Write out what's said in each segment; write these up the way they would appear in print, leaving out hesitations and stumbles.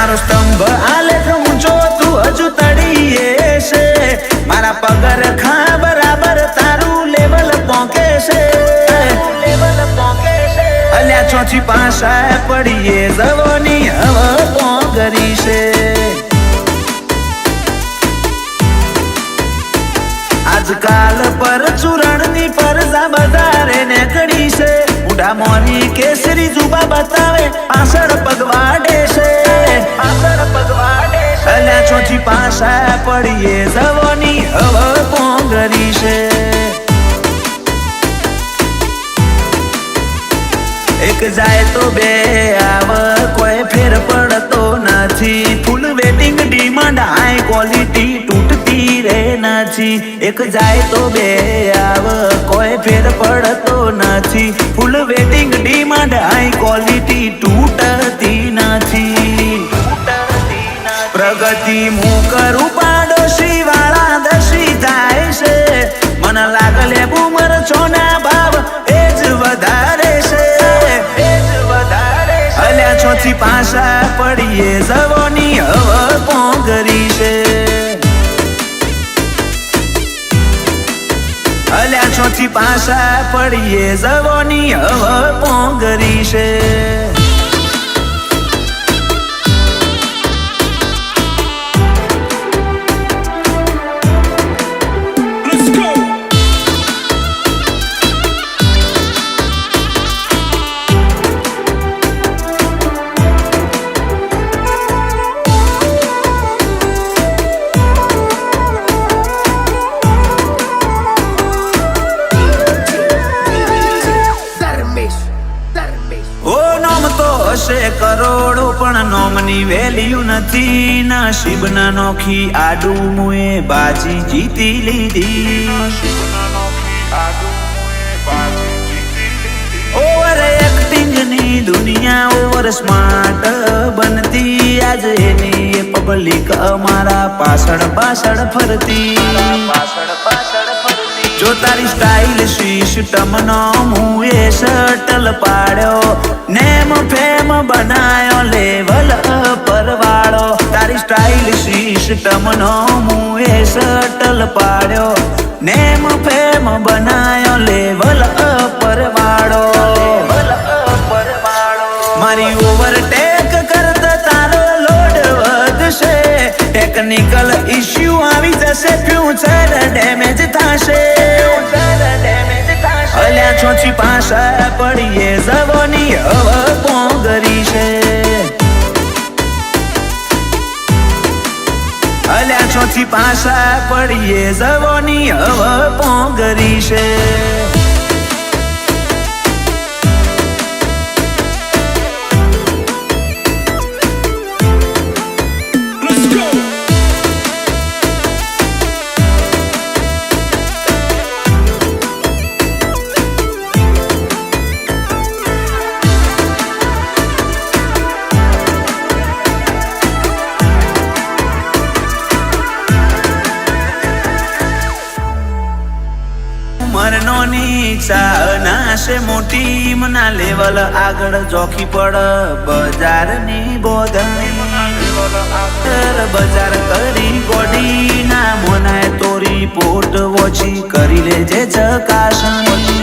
મારો સ્તંભ આલેખ ઊંચો તું હજુ તળીએ છે મારા પગર ખા બરાબર તારું લેવલ પોકે છે અલ્યા ચોથી પાસા પડીએ જવાની હવે પોગરી છે આજકાલ પર ચૂરણની પરજા બજારે નેકડી છે ઉડા મોની કેસરી જુબા બતાવે પાછળ પગવાડે છે અલ્યા ચોથી પાસા પડીએ જવાની હવે પોંગરી છે એક જાય તો બે આવ કોઈ ફેર પડતો નથી ફૂલ વેટિંગ ડિમાન્ડ હાઈ ક્વોલિટી તૂટતી રે નથી એક જાય તો બે આવ કોઈ ફેર પડતો નથી ફૂલ વેટિંગ ડિમાન્ડ હાઈ ક્વોલિટી તૂટતી નથી પ્રગતિ હું કરું પાડોશી વાળા દશી થાય છે મને લાગલે બુમર છોના ભાવ એ જ વધારે છે અલ્યા ચોથી પાસા પડીએ જવાની હવે પોંગરી છે અલ્યા ચોથી પાસા પડીએ જવાની હવે પોંગરી છે કરોડો પણ નોમની વેલ્યુ નથી નસીબના નોખી આડું મુએ બાજી જીતી લીધી ઓવર એક્ટિંગની દુનિયા ઓવર સ્માર્ટ બનતી આજે એની પબ્લિક અમારા પાછળ પાછળ ફરતી જો તારી સ્ટાઇલ સિસ્ટમ નો મુએ શટલ પાડ્યો નેમ ફેમ બનાયો લેવલ પર વાળો તારી સ્ટાઇલ સિસ્ટમ નો મુએ શટલ પાડ્યો નેમ ફેમ બનાયો લેવલ પર વાળો મારી ઓવરટેક કરતા તારો લોડ વધશે ટેકનિકલ ઇશ્યુ આવી જશે ફ્યુચર ડેમેજ થશે અલ્યા ચોથી પાસા પડીએ જવાની હવે પોંગરી છે અલ્યા ચોથી પાસા પડીએ જવાની હવે પોંગરી છે મરનોની ચાહનાશે મોટી મના લેવલ આગળ જોખી પડ બજારની બોધણી બજાર કરી ગોડી ના મોનાય તોરી પોટ વોચી કરી લેજે ચકાસણી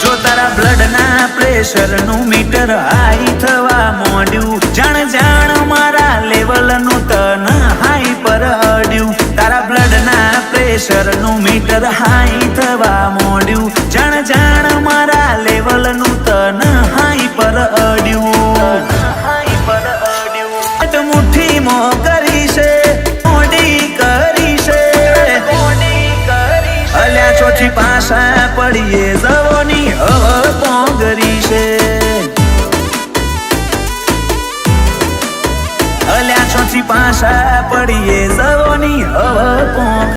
જો તારા બ્લડ ના પ્રેશર નું મીટર હાઈ થવા માંડ્યું જાણ જાણ મારા લેવલ નું તન હાઈ પર અડ્યું તારા બ્લડ ના પ્રેશર નું મીટર હાઈ થવા માંડ્યું જાણ જાણ મારા લેવલ નું તન હાઈ પર અડ્યું મુઠ્ઠી મો કરી છે મોડી કરી છે અલ્યા ચોથી પાસા પડીએ જવાની હવે પોંગરી છે અલ્યા ચોથી પાસા પડીએ જવાની હવે પોંગરી